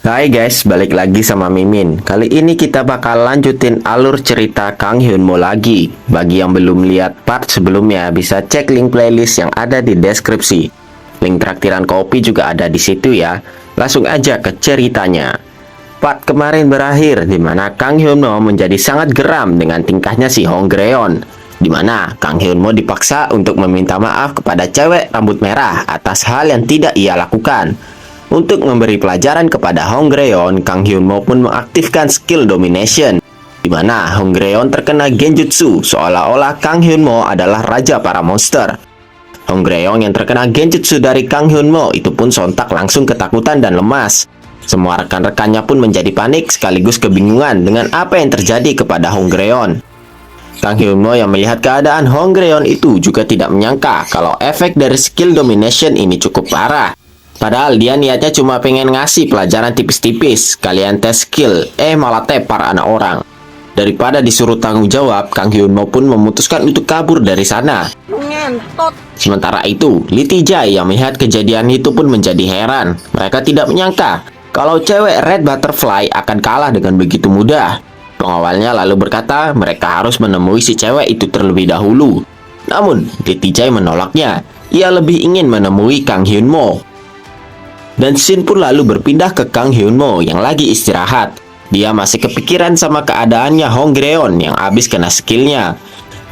Hai guys, balik lagi sama Mimin. Kali ini kita bakal lanjutin alur cerita Kang Hyunmo lagi. Bagi yang belum lihat part sebelumnya, bisa cek link playlist yang ada di deskripsi. Link traktiran kopi juga ada di situ ya. Langsung aja ke ceritanya. Part kemarin berakhir di mana Kang Hyunmo menjadi sangat geram dengan tingkahnya si Hong Greon, di mana Kang Hyunmo dipaksa untuk meminta maaf kepada cewek rambut merah atas hal yang tidak ia lakukan. Untuk memberi pelajaran kepada Hong Greon, Kang Hyunmo pun mengaktifkan skill domination, di mana Hong Greon terkena genjutsu seolah-olah Kang Hyunmo adalah raja para monster. Hong Greon yang terkena genjutsu dari Kang Hyunmo itu pun sontak langsung ketakutan dan lemas. Semua rekan-rekannya pun menjadi panik sekaligus kebingungan dengan apa yang terjadi kepada Hong Greon. Kang Hyunmo yang melihat keadaan Hong Greon itu juga tidak menyangka kalau efek dari skill domination ini cukup parah. Padahal dia niatnya cuma pengen ngasih pelajaran tipis-tipis, kalian tes skill, malah tepar anak orang. Daripada disuruh tanggung jawab, Kang Hyunmo pun memutuskan untuk kabur dari sana. Sementara itu, Lee Tae-jae yang melihat kejadian itu pun menjadi heran. Mereka tidak menyangka kalau cewek Red Butterfly akan kalah dengan begitu mudah. Pengawalnya lalu berkata mereka harus menemui si cewek itu terlebih dahulu. Namun, Lee Tae-jae menolaknya. Ia lebih ingin menemui Kang Hyunmo. Dan scene pun lalu berpindah ke Kang Hyunmo yang lagi istirahat. Dia masih kepikiran sama keadaannya Hong Greon yang habis kena skillnya.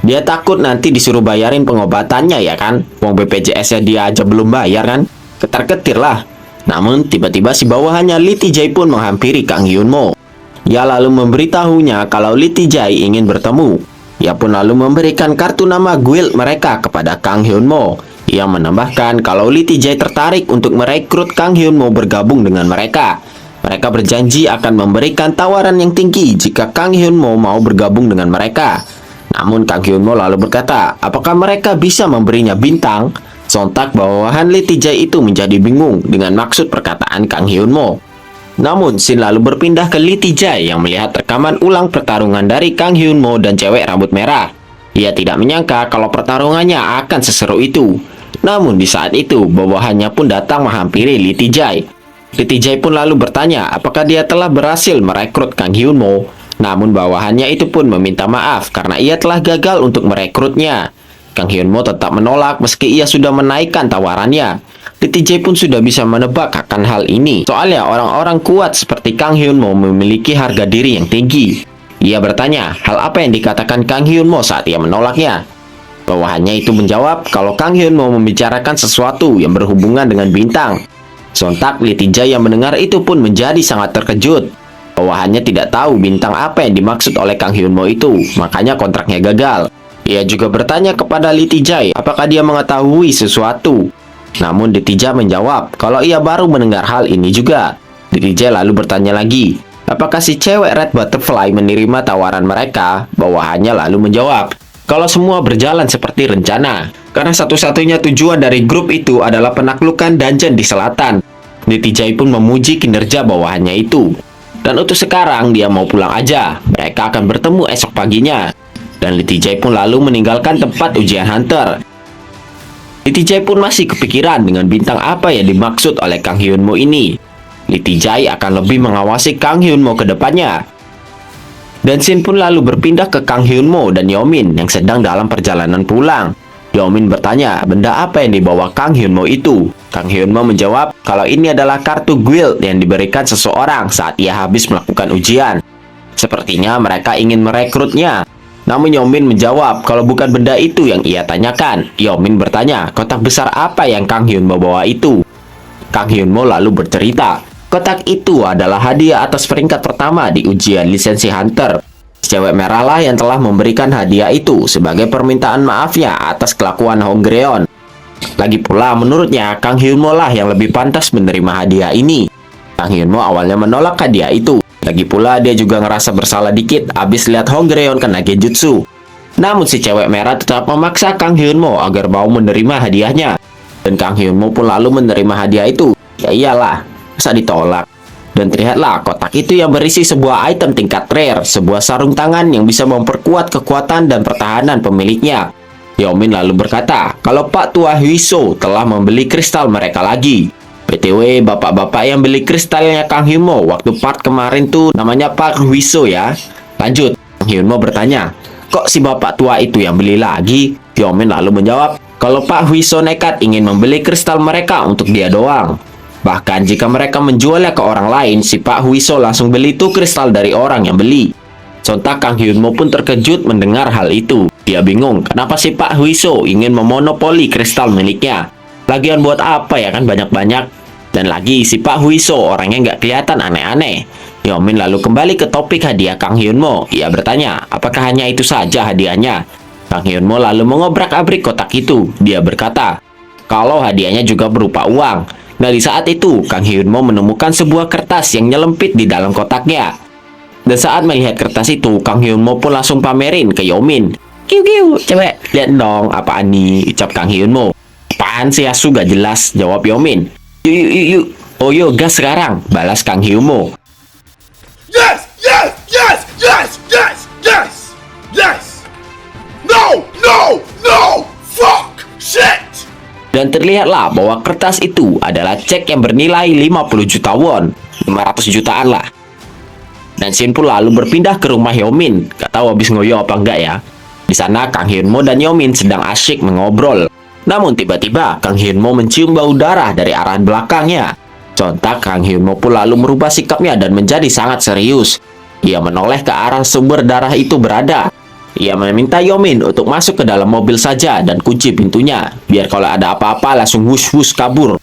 Dia takut nanti disuruh bayarin pengobatannya ya kan. Uang BPJS-nya dia aja belum bayar kan. Ketar-ketir lah. Namun tiba-tiba si bawahannya Lee Tae-jae pun menghampiri Kang Hyunmo. Ia lalu memberitahunya kalau Lee Tae-jae ingin bertemu. Ia pun lalu memberikan kartu nama guild mereka kepada Kang Hyunmo. Ia menambahkan kalau Lee Tae-jae tertarik untuk merekrut Kang Hyunmo bergabung dengan mereka. Mereka berjanji akan memberikan tawaran yang tinggi jika Kang Hyunmo mau bergabung dengan mereka. Namun Kang Hyunmo lalu berkata, apakah mereka bisa memberinya bintang? Sontak bawahan Lee Tae-jae itu menjadi bingung dengan maksud perkataan Kang Hyunmo. Namun scene lalu berpindah ke Lee Tae-jae yang melihat rekaman ulang pertarungan dari Kang Hyunmo dan cewek rambut merah. Ia tidak menyangka kalau pertarungannya akan seseru itu. Namun di saat itu, bawahannya pun datang menghampiri Lee Tae-jae. Lee Tae-jae pun lalu bertanya apakah dia telah berhasil merekrut Kang Hyunmo. Namun bawahannya itu pun meminta maaf karena ia telah gagal untuk merekrutnya. Kang Hyunmo tetap menolak meski ia sudah menaikkan tawarannya. Lee Tae-jae pun sudah bisa menebak akan hal ini. Soalnya orang-orang kuat seperti Kang Hyunmo memiliki harga diri yang tinggi. Ia bertanya hal apa yang dikatakan Kang Hyunmo saat ia menolaknya. Bawahannya itu menjawab kalau Kang Hyunmo membicarakan sesuatu yang berhubungan dengan bintang. Sontak Lee Tae-jae yang mendengar itu pun menjadi sangat terkejut. Bawahannya tidak tahu bintang apa yang dimaksud oleh Kang Hyunmo itu, makanya kontraknya gagal. Ia juga bertanya kepada Lee Tae-jae apakah dia mengetahui sesuatu. Namun Lee Tae-jae menjawab kalau ia baru mendengar hal ini juga. Lee Tae-jae lalu bertanya lagi, apakah si cewek Red Butterfly menerima tawaran mereka? Bawahannya lalu menjawab kalau semua berjalan seperti rencana, karena satu-satunya tujuan dari grup itu adalah penaklukan dungeon di selatan. Lee Tae-jae pun memuji kinerja bawahannya itu. Dan untuk sekarang dia mau pulang aja, mereka akan bertemu esok paginya. Dan Lee Tae-jae pun lalu meninggalkan tempat ujian hunter. Lee Tae-jae pun masih kepikiran dengan bintang apa yang dimaksud oleh Kang Hyunmo ini. Lee Tae-jae akan lebih mengawasi Kang Hyunmo ke depannya. Dan scene pun lalu berpindah ke Kang Hyunmo dan Yeomin yang sedang dalam perjalanan pulang. Yeomin bertanya benda apa yang dibawa Kang Hyunmo itu. Kang Hyunmo menjawab kalau ini adalah kartu guild yang diberikan seseorang saat ia habis melakukan ujian. Sepertinya mereka ingin merekrutnya. Namun Yeomin menjawab kalau bukan benda itu yang ia tanyakan. Yeomin bertanya kotak besar apa yang Kang Hyunmo bawa itu. Kang Hyunmo lalu bercerita kotak itu adalah hadiah atas peringkat pertama di ujian lisensi hunter. Cewek merah lah yang telah memberikan hadiah itu sebagai permintaan maafnya atas kelakuan Hong Greon. Lagi pula menurutnya Kang Hyunmo lah yang lebih pantas menerima hadiah ini. Kang Hyunmo awalnya menolak hadiah itu. Lagi pula dia juga ngerasa bersalah dikit abis lihat Hong Greon kena genjutsu. Namun si cewek merah tetap memaksa Kang Hyunmo agar mau menerima hadiahnya. Dan Kang Hyunmo pun lalu menerima hadiah itu. Ya iyalah, masa ditolak. Dan terlihatlah kotak itu yang berisi sebuah item tingkat rare, sebuah sarung tangan yang bisa memperkuat kekuatan dan pertahanan pemiliknya. Yeomin lalu berkata kalau Pak Tua Huiso telah membeli kristal mereka lagi. BTW, bapak-bapak yang beli kristalnya Kang Hyun Mo waktu part kemarin tuh namanya Pak Hwiso ya. Lanjut, Kang Hyun Mo bertanya, kok si bapak tua itu yang beli lagi? Hyomin lalu menjawab, kalau Pak Hwiso nekat ingin membeli kristal mereka untuk dia doang. Bahkan jika mereka menjualnya ke orang lain, si Pak Hwiso langsung beli tuh kristal dari orang yang beli. Sontak Kang Hyun Mo pun terkejut mendengar hal itu. Dia bingung kenapa si Pak Hwiso ingin memonopoli kristal miliknya. Lagian buat apa ya kan banyak-banyak? Dan lagi si Pak Hwiso orangnya nggak kelihatan aneh-aneh. Hyomin lalu kembali ke topik hadiah Kang Hyun Mo. Ia bertanya, apakah hanya itu saja hadiahnya? Kang Hyun Mo lalu mengobrak-abrik kotak itu. Dia berkata, kalau hadiahnya juga berupa uang. Nah di saat itu, Kang Hyun Mo menemukan sebuah kertas yang nyelempit di dalam kotaknya. Dan saat melihat kertas itu, Kang Hyun Mo pun langsung pamerin ke Hyomin. Kiu, cewek, lihat dong, apaan nih, ucap Kang Hyun Mo. Apaan sih asu gak jelas, jawab Hyomin. Yuk. Oh yo, gas sekarang, balas Kang Hyun Mo. Yes! No! Fuck! Shit! Dan terlihatlah bahwa kertas itu adalah cek yang bernilai 50 juta won, 500 jutaan lah. Dan Shin pun lalu berpindah ke rumah Hyomin. Gak tahu habis ngoyo apa enggak ya. Di sana Kang Hyun Mo dan Hyomin sedang asyik mengobrol. Namun tiba-tiba Kang Hyun Mo mencium bau darah dari arah belakangnya. Sontak Kang Hyun Mo pun lalu merubah sikapnya dan menjadi sangat serius. Ia menoleh ke arah sumber darah itu berada. Ia meminta Hyomin untuk masuk ke dalam mobil saja dan kunci pintunya, biar kalau ada apa-apa langsung wush-wush kabur.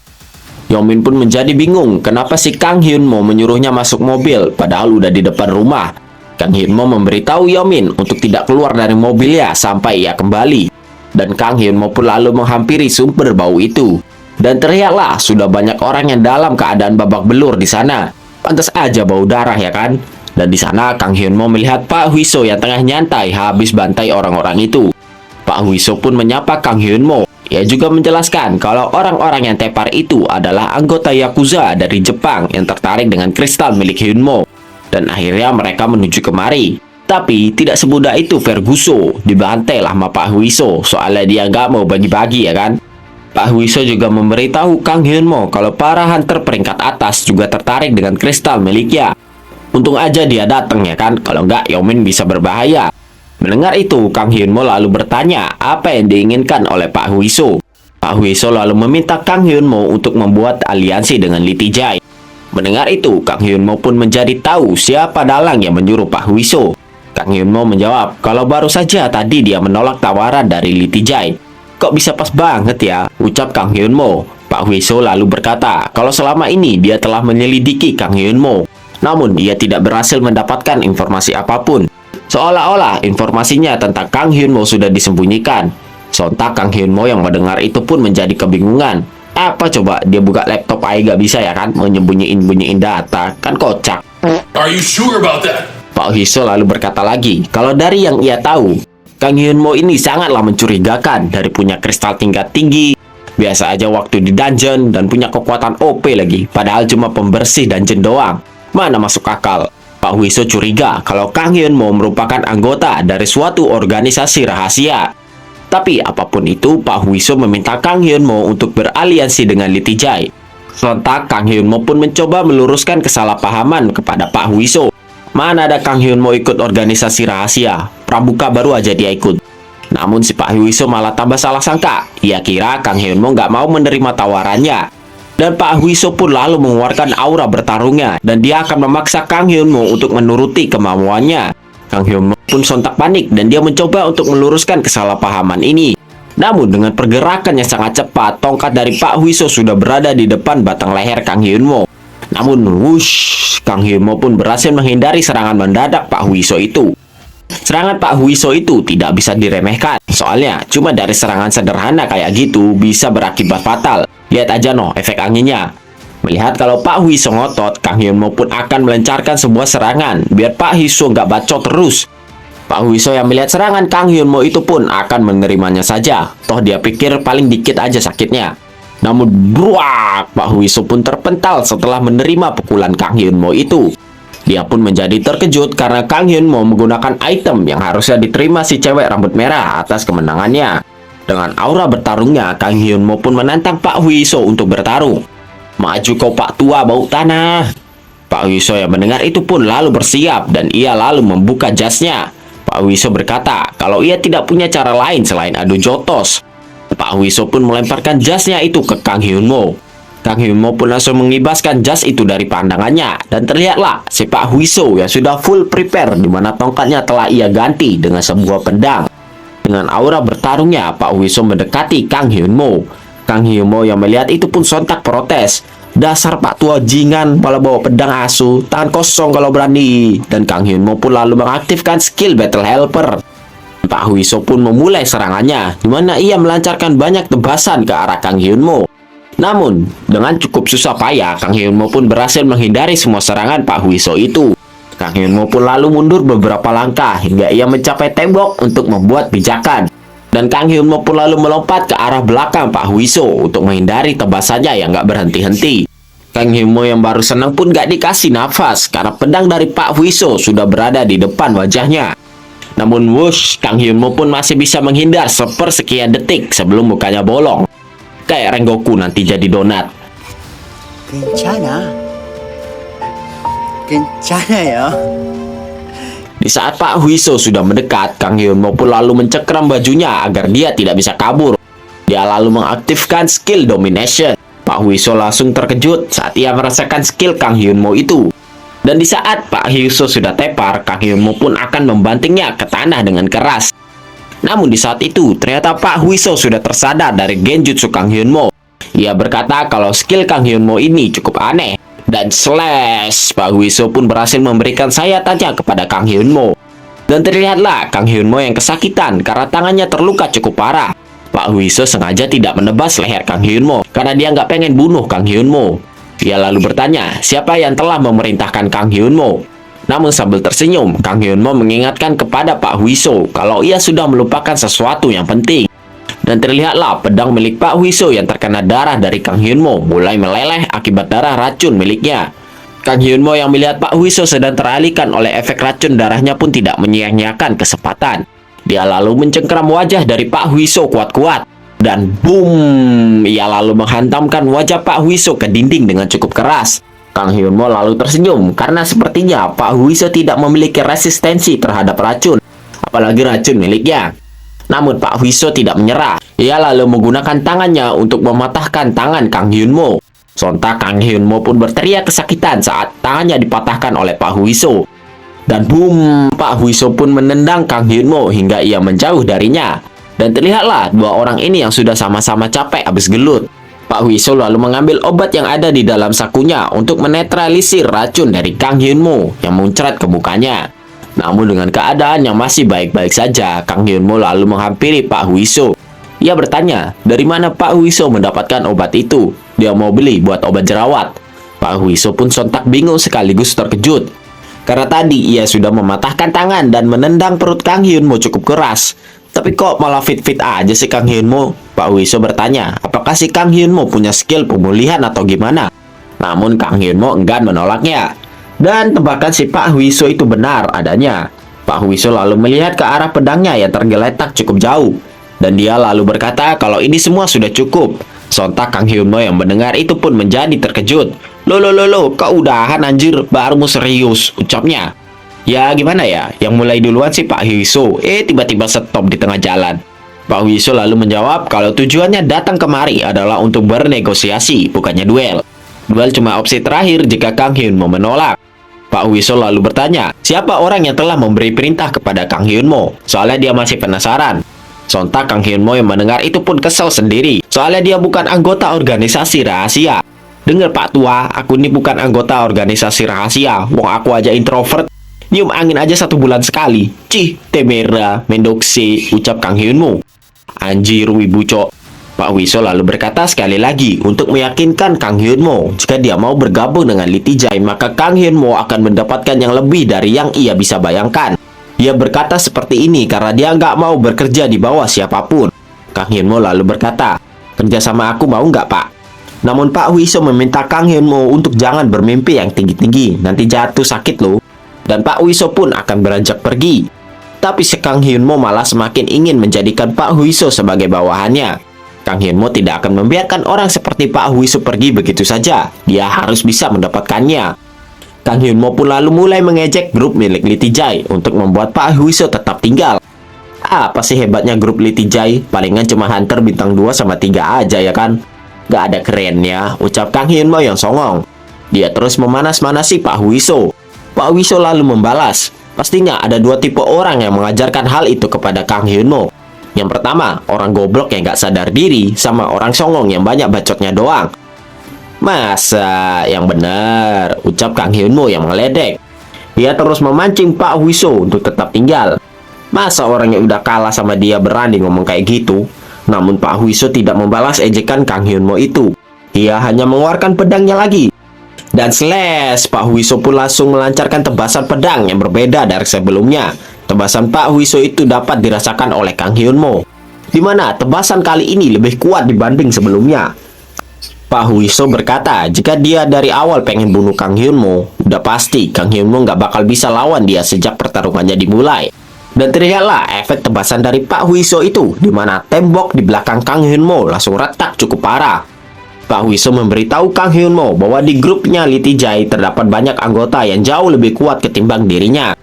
Hyomin pun menjadi bingung kenapa si Kang Hyun Mo menyuruhnya masuk mobil padahal udah di depan rumah. Kang Hyun Mo memberitahu Hyomin untuk tidak keluar dari mobilnya sampai ia kembali. Dan Kang Hyun Mo pun lalu menghampiri sumber bau itu. Dan terlihatlah sudah banyak orang yang dalam keadaan babak belur di sana. Pantas aja bau darah ya kan? Dan di sana Kang Hyun Mo melihat Pak Hwiso yang tengah nyantai habis bantai orang-orang itu. Pak Hwiso pun menyapa Kang Hyun Mo. Ia juga menjelaskan kalau orang-orang yang tepar itu adalah anggota Yakuza dari Jepang yang tertarik dengan kristal milik Hyun Mo. Dan akhirnya mereka menuju kemari. Tapi tidak semudah itu Ferguso. Dibantai lah sama Pak Hwiso. Soalnya dia nggak mau bagi-bagi ya kan. Pak Hwiso juga memberitahu Kang Hyun Mo kalau para hunter peringkat atas juga tertarik dengan kristal miliknya. Untung aja dia datang ya kan. Kalau nggak Hyomin bisa berbahaya. Mendengar itu Kang Hyun Mo lalu bertanya apa yang diinginkan oleh Pak Hwiso. Pak Hwiso lalu meminta Kang Hyun Mo untuk membuat aliansi dengan Lee Tae-jae. Mendengar itu Kang Hyun Mo pun menjadi tahu siapa dalang yang menyuruh Pak Hwiso. Kang Hyun Mo menjawab kalau baru saja tadi dia menolak tawaran dari Lee Tae-jae. Kok bisa pas banget ya, ucap Kang Hyun Mo. Pak Hwiso lalu berkata kalau selama ini dia telah menyelidiki Kang Hyun Mo. Namun dia tidak berhasil mendapatkan informasi apapun. Seolah-olah informasinya tentang Kang Hyun Mo sudah disembunyikan. Sontak Kang Hyun Mo yang mendengar itu pun menjadi kebingungan. Apa coba dia buka laptop aja gak bisa ya kan, menyembunyiin data, kan kocak. Are you sure about that? Pak Hwiso lalu berkata lagi, kalau dari yang ia tahu, Kang Hyun Mo ini sangatlah mencurigakan dari punya kristal tingkat tinggi, biasa aja waktu di dungeon, dan punya kekuatan OP lagi, padahal cuma pembersih dungeon doang. Mana masuk akal? Pak Hwiso curiga kalau Kang Hyun Mo merupakan anggota dari suatu organisasi rahasia. Tapi apapun itu, Pak Hwiso meminta Kang Hyun Mo untuk beraliansi dengan Lee Tae-jae. Sontak Kang Hyun Mo pun mencoba meluruskan kesalahpahaman kepada Pak Hwiso. Mana ada Kang Hyun Mo ikut organisasi rahasia, pramuka baru aja dia ikut. Namun si Pak Hwiso malah tambah salah sangka. Ia kira Kang Hyun Mo nggak mau menerima tawarannya. Dan Pak Hwiso pun lalu mengeluarkan aura bertarungnya dan dia akan memaksa Kang Hyun Mo untuk menuruti kemauannya. Kang Hyun Mo pun sontak panik dan dia mencoba untuk meluruskan kesalahpahaman ini. Namun dengan pergerakan yang sangat cepat, tongkat dari Pak Hwiso sudah berada di depan batang leher Kang Hyun Mo. Namun wush, Kang Hyun Mo pun berhasil menghindari serangan mendadak Pak Hwiso itu. Serangan Pak Hwiso itu tidak bisa diremehkan. Soalnya cuma dari serangan sederhana kayak gitu bisa berakibat fatal. Lihat aja noh efek anginnya. Melihat kalau Pak Hwiso ngotot, Kang Hyun Mo pun akan melancarkan sebuah serangan biar Pak Hwiso nggak bacot terus. Pak Hwiso yang melihat serangan Kang Hyun Mo itu pun akan menerimanya saja. Toh dia pikir paling dikit aja sakitnya. Namun bruak, Pak Hwiso pun terpental setelah menerima pukulan Kang Hyun Mo itu. Dia pun menjadi terkejut karena Kang Hyun Mo menggunakan item yang harusnya diterima si cewek rambut merah atas kemenangannya. Dengan aura bertarungnya, Kang Hyun Mo pun menantang Pak Hwiso untuk bertarung. Maju kau Pak Tua bau tanah. Pak Wiso yang mendengar itu pun lalu bersiap dan ia lalu membuka jasnya. Pak Wiso berkata kalau ia tidak punya cara lain selain adu jotos. Pak Wiso pun melemparkan jasnya itu ke Kang Hyun Mo. Kang Hyun Mo pun langsung mengibaskan jas itu dari pandangannya dan terlihatlah si Pak Wiso yang sudah full prepare di mana tongkatnya telah ia ganti dengan sebuah pedang. Dengan aura bertarungnya, Pak Wiso mendekati Kang Hyun Mo. Kang Hyun Mo yang melihat itu pun sontak protes. Dasar Pak Tua jingan, malah bawa pedang asu, tangan kosong kalau berani. Dan Kang Hyun Mo pun lalu mengaktifkan skill Battle Helper. Pak Wiso pun memulai serangannya, di mana ia melancarkan banyak tebasan ke arah Kang Hyun Mo. Namun, dengan cukup susah payah, Kang Hyun Mo pun berhasil menghindari semua serangan Pak Wiso itu. Kang Hyun Mo pun lalu mundur beberapa langkah hingga ia mencapai tembok untuk membuat pijakan. Dan Kang Hyun Mo pun lalu melompat ke arah belakang Pak Wiso untuk menghindari tebasannya yang gak berhenti-henti. Kang Hyun Mo yang baru senang pun gak dikasih nafas karena pedang dari Pak Wiso sudah berada di depan wajahnya. Namun wush, Kang Hyun Mo pun masih bisa menghindar sepersekian detik sebelum mukanya bolong. Kayak Rengoku nanti jadi donat. 괜찮아. 괜찮아요. Di saat Pak Wiso sudah mendekat, Kang Hyun Mo pun lalu mencekram bajunya agar dia tidak bisa kabur. Dia lalu mengaktifkan skill Domination. Pak Wiso langsung terkejut saat ia merasakan skill Kang Hyun Mo itu. Dan di saat Pak Wiso sudah tepar, Kang Hyun Mo pun akan membantingnya ke tanah dengan keras. Namun di saat itu, ternyata Pak Wiso sudah tersadar dari genjutsu Kang Hyun Mo. Ia berkata kalau skill Kang Hyun Mo ini cukup aneh. Dan slash, Pak Wiso pun berhasil memberikan sayatannya kepada Kang Hyun Mo. Dan terlihatlah Kang Hyun Mo yang kesakitan karena tangannya terluka cukup parah. Pak Wiso sengaja tidak menebas leher Kang Hyun Mo karena dia nggak pengen bunuh Kang Hyun Mo. Ia lalu bertanya, siapa yang telah memerintahkan Kang Hyun Mo? Namun sambil tersenyum, Kang Hyun Mo mengingatkan kepada Pak Wiso kalau ia sudah melupakan sesuatu yang penting. Dan terlihatlah pedang milik Pak Wiso yang terkena darah dari Kang Hyun Mo mulai meleleh akibat darah racun miliknya. Kang Hyun Mo yang melihat Pak Wiso sedang teralihkan oleh efek racun darahnya pun tidak menyia-nyiakan kesempatan. Dia lalu mencengkeram wajah dari Pak Wiso kuat-kuat. Dan boom, ia lalu menghantamkan wajah Pak Wiso ke dinding dengan cukup keras. Kang Hyun Mo lalu tersenyum karena sepertinya Pak Wiso tidak memiliki resistensi terhadap racun, apalagi racun miliknya. Namun Pak Wiso tidak menyerah. Ia lalu menggunakan tangannya untuk mematahkan tangan Kang Hyun Mo. Sontak Kang Hyun Mo pun berteriak kesakitan saat tangannya dipatahkan oleh Pak Wiso. Dan boom, Pak Wiso pun menendang Kang Hyun Mo hingga ia menjauh darinya. Dan terlihatlah dua orang ini yang sudah sama-sama capek habis gelut. Pak Wiso lalu mengambil obat yang ada di dalam sakunya untuk menetralisir racun dari Kang Hyun Mo yang muncrat ke mukanya. Namun dengan keadaan yang masih baik-baik saja, Kang Hyun Mo lalu menghampiri Pak Wiso. Ia bertanya, dari mana Pak Wiso mendapatkan obat itu? Dia mau beli buat obat jerawat. Pak Wiso pun sontak bingung sekaligus terkejut. Karena tadi ia sudah mematahkan tangan dan menendang perut Kang Hyun Mo cukup keras. Tapi kok malah fit-fit aja sih Kang Hyun Mo? Pak Wiso bertanya, apakah si Kang Hyun Mo punya skill pemulihan atau gimana? Namun Kang Hyun Mo enggan menolaknya. Dan tebakan si Pak Wiso itu benar adanya. Pak Wiso lalu melihat ke arah pedangnya yang tergeletak cukup jauh. Dan dia lalu berkata kalau ini semua sudah cukup. Sontak Kang Hyun Mo yang mendengar itu pun menjadi terkejut. Loh, kau udahan anjir, baru mau serius, ucapnya. Ya gimana ya, yang mulai duluan sih Pak Wiso, tiba-tiba stop di tengah jalan. Pak Wiso lalu menjawab kalau tujuannya datang kemari adalah untuk bernegosiasi, bukannya duel. Duel cuma opsi terakhir jika Kang Hyun Mo menolak. Pak Wiso lalu bertanya, siapa orang yang telah memberi perintah kepada Kang Hyun Mo? Soalnya dia masih penasaran. Sontak Kang Hyun Mo yang mendengar itu pun kesal sendiri, soalnya dia bukan anggota organisasi rahasia. Dengar Pak Tua, aku ini bukan anggota organisasi rahasia, wong aku aja introvert. Nyium angin aja 1 bulan sekali. Cih, temera, mendokse, ucap Kang Hyun Mo. Anjir, wibu cok. Pak Wiso lalu berkata sekali lagi untuk meyakinkan Kang Hyun Mo jika dia mau bergabung dengan Liti Jai, maka Kang Hyun Mo akan mendapatkan yang lebih dari yang ia bisa bayangkan. Dia berkata seperti ini karena dia nggak mau bekerja di bawah siapapun. Kang Hyun Mo lalu berkata, kerja sama aku mau nggak Pak? Namun Pak Wiso meminta Kang Hyun Mo untuk jangan bermimpi yang tinggi-tinggi, nanti jatuh sakit loh. Dan Pak Wiso pun akan beranjak pergi. Tapi si Kang Hyun Mo malah semakin ingin menjadikan Pak Wiso sebagai bawahannya. Kang Hyun Mo tidak akan membiarkan orang seperti Pak Huiso pergi begitu saja. Dia harus bisa mendapatkannya. Kang Hyun Mo pun lalu mulai mengejek grup milik Lee Tae-jae untuk membuat Pak Huiso tetap tinggal. Apa sih hebatnya grup Lee Tae-jae? Palingan cuma Hunter bintang 2 sama 3 aja ya kan? Gak ada kerennya, ucap Kang Hyun Mo yang songong. Dia terus memanas-manasi Pak Huiso. Pak Huiso lalu membalas, pastinya ada dua tipe orang yang mengajarkan hal itu kepada Kang Hyun Mo. Yang pertama, orang goblok yang gak sadar diri, sama orang songong yang banyak bacotnya doang. Masa yang benar, ucap Kang Hyun Mo yang meledek. Dia terus memancing Pak Huiso untuk tetap tinggal. Masa orang yang udah kalah sama dia berani ngomong kayak gitu? Namun Pak Huiso tidak membalas ejekan Kang Hyun Mo itu. Dia hanya mengeluarkan pedangnya lagi. Dan slash, Pak Huiso pun langsung melancarkan tebasan pedang yang berbeda dari sebelumnya. Tebasan Pak Huiso itu dapat dirasakan oleh Kang Hyun Mo, di mana tebasan kali ini lebih kuat dibanding sebelumnya. Pak Huiso berkata jika dia dari awal pengen bunuh Kang Hyun Mo, udah pasti Kang Hyun Mo nggak bakal bisa lawan dia sejak pertarungannya dimulai. Dan terlihatlah efek tebasan dari Pak Huiso itu, di mana tembok di belakang Kang Hyun Mo langsung retak cukup parah. Pak Huiso memberitahu Kang Hyun Mo bahwa di grupnya Lee Tae-jae terdapat banyak anggota yang jauh lebih kuat ketimbang dirinya.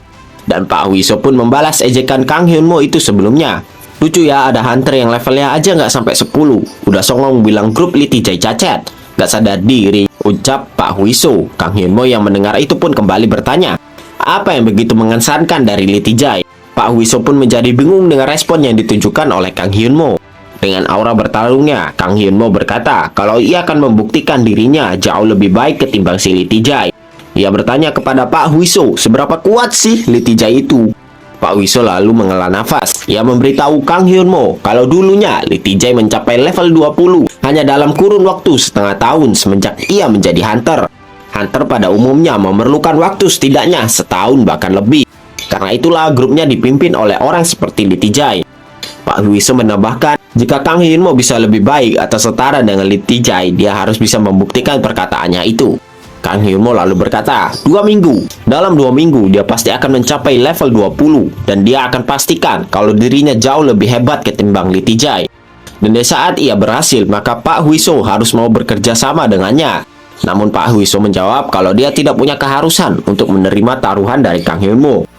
Dan Pak Huiso pun membalas ejekan Kang Hyun Mo itu sebelumnya. Lucu ya, ada Hunter yang levelnya aja nggak sampai 10. Udah songong bilang grup Lee Tae-jae cacat. Nggak sadar diri, ucap Pak Huiso. Kang Hyun Mo yang mendengar itu pun kembali bertanya, apa yang begitu mengesankan dari Lee Tae-jae? Pak Huiso pun menjadi bingung dengan respon yang ditunjukkan oleh Kang Hyun Mo. Dengan aura bertarungnya, Kang Hyun Mo berkata kalau ia akan membuktikan dirinya jauh lebih baik ketimbang si Lee Tae-jae. Ia bertanya kepada Pak Huiso, seberapa kuat sih Lee Tae-jae itu? Pak Huiso lalu menghela nafas. Ia memberitahu Kang Hyun Mo kalau dulunya Lee Tae-jae mencapai level 20 hanya dalam kurun waktu setengah tahun semenjak ia menjadi Hunter. Hunter pada umumnya memerlukan waktu setidaknya setahun bahkan lebih. Karena itulah grupnya dipimpin oleh orang seperti Lee Tae-jae. Pak Huiso menambahkan, jika Kang Hyun Mo bisa lebih baik atau setara dengan Lee Tae-jae, dia harus bisa membuktikan perkataannya itu. Kang Hyun Mo lalu berkata, 2 minggu. Dalam 2 minggu, dia pasti akan mencapai level 20. Dan dia akan pastikan kalau dirinya jauh lebih hebat ketimbang Lee Tae-jae. Dan di saat ia berhasil, maka Pak Huiso harus mau bekerja sama dengannya. Namun Pak Huiso menjawab kalau dia tidak punya keharusan untuk menerima taruhan dari Kang Hyun Mo.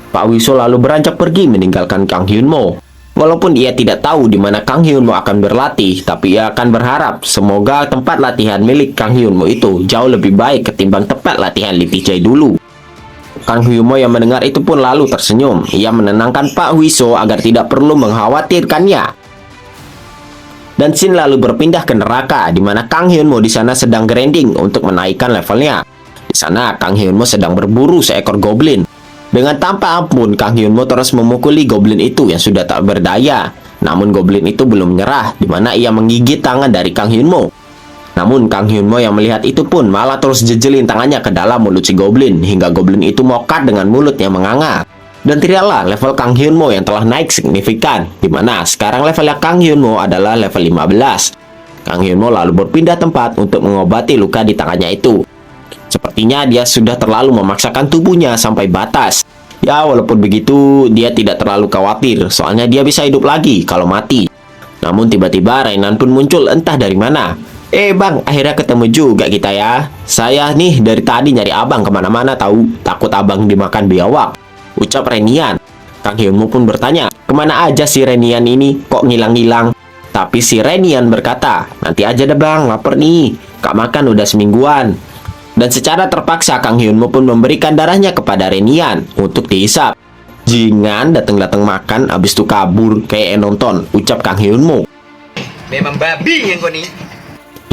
Pak Huiso lalu beranjak pergi meninggalkan Kang Hyun Mo. Walaupun ia tidak tahu di mana Kang Hyun Mo akan berlatih, tapi ia akan berharap semoga tempat latihan milik Kang Hyun Mo itu jauh lebih baik ketimbang tempat latihan Lee Tae-jae dulu. Kang Hyun Mo yang mendengar itu pun lalu tersenyum. Ia menenangkan Pak Huiso agar tidak perlu mengkhawatirkannya. Dan scene lalu berpindah ke neraka, di mana Kang Hyun Mo di sana sedang grinding untuk menaikkan levelnya. Di sana Kang Hyun Mo sedang berburu seekor goblin. Dengan tanpa ampun, Kang Hyun Mo terus memukuli goblin itu yang sudah tak berdaya. Namun goblin itu belum menyerah, di mana ia menggigit tangan dari Kang Hyun Mo. Namun Kang Hyun Mo yang melihat itu pun malah terus jejelin tangannya ke dalam mulut si goblin, hingga goblin itu mokat dengan mulut yang menganga. Dan terlihatlah level Kang Hyun Mo yang telah naik signifikan, di mana sekarang levelnya Kang Hyun Mo adalah level 15. Kang Hyun Mo lalu berpindah tempat untuk mengobati luka di tangannya itu. Sepertinya dia sudah terlalu memaksakan tubuhnya sampai batas. Ya, walaupun begitu, dia tidak terlalu khawatir, soalnya dia bisa hidup lagi kalau mati. Namun tiba-tiba Rainan pun muncul entah dari mana. Bang, akhirnya ketemu juga kita ya. Saya nih dari tadi nyari abang kemana-mana tahu, takut abang dimakan biawak, ucap Renian. Kang Hyun Mo pun bertanya, kemana aja si Renian ini, kok ngilang-ngilang? Tapi si Renian berkata, nanti aja deh bang, lapar nih, gak makan udah semingguan. Dan secara terpaksa Kang Hyun Mo pun memberikan darahnya kepada Renian untuk dihisap. Jangan datang-datang makan abis itu kabur kayak nonton, ucap Kang Hyun Mo. Memang babi yang kau nih.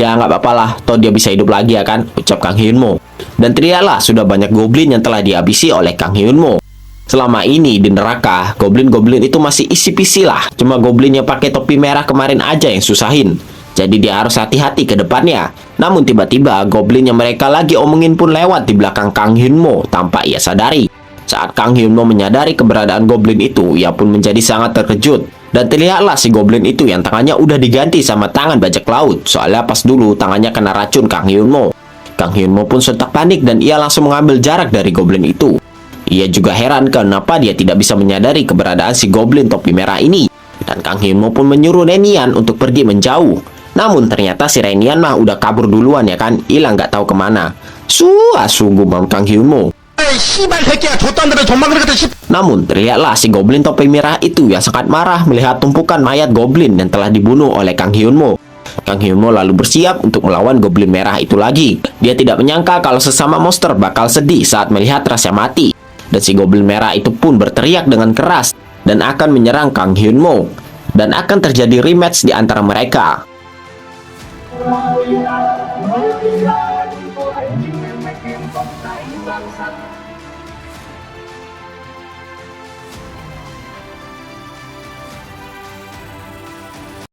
Ya nggak apa-apa lah, toh dia bisa hidup lagi ya kan, ucap Kang Hyun Mo. Dan terlihatlah sudah banyak goblin yang telah dihabisi oleh Kang Hyun Mo. Selama ini di neraka, goblin-goblin itu masih isi-pisi lah. Cuma goblin yang pakai topi merah kemarin aja yang susahin. Jadi dia harus hati-hati ke depannya. Namun tiba-tiba goblin yang mereka lagi omongin pun lewat di belakang Kang Hyun Mo tanpa ia sadari. Saat Kang Hyun Mo menyadari keberadaan goblin itu, ia pun menjadi sangat terkejut. Dan terlihatlah si goblin itu yang tangannya udah diganti sama tangan bajak laut. Soalnya pas dulu tangannya kena racun Kang Hyun Mo. Kang Hyun Mo pun sontak panik dan ia langsung mengambil jarak dari goblin itu. Ia juga heran kenapa dia tidak bisa menyadari keberadaan si goblin topi merah ini. Dan Kang Hyunmo pun menyuruh Renian untuk pergi menjauh. Namun ternyata si Renian mah udah kabur duluan ya kan, hilang gak tahu kemana. Gumam Kang Hyunmo. Namun terlihatlah si goblin topi merah itu yang sangat marah melihat tumpukan mayat goblin yang telah dibunuh oleh Kang Hyunmo. Kang Hyunmo lalu bersiap untuk melawan goblin merah itu lagi. Dia tidak menyangka kalau sesama monster bakal sedih saat melihat rasnya mati. Dan si goblin merah itu pun berteriak dengan keras dan akan menyerang Kang Hyunmo. Dan akan terjadi rematch di antara mereka.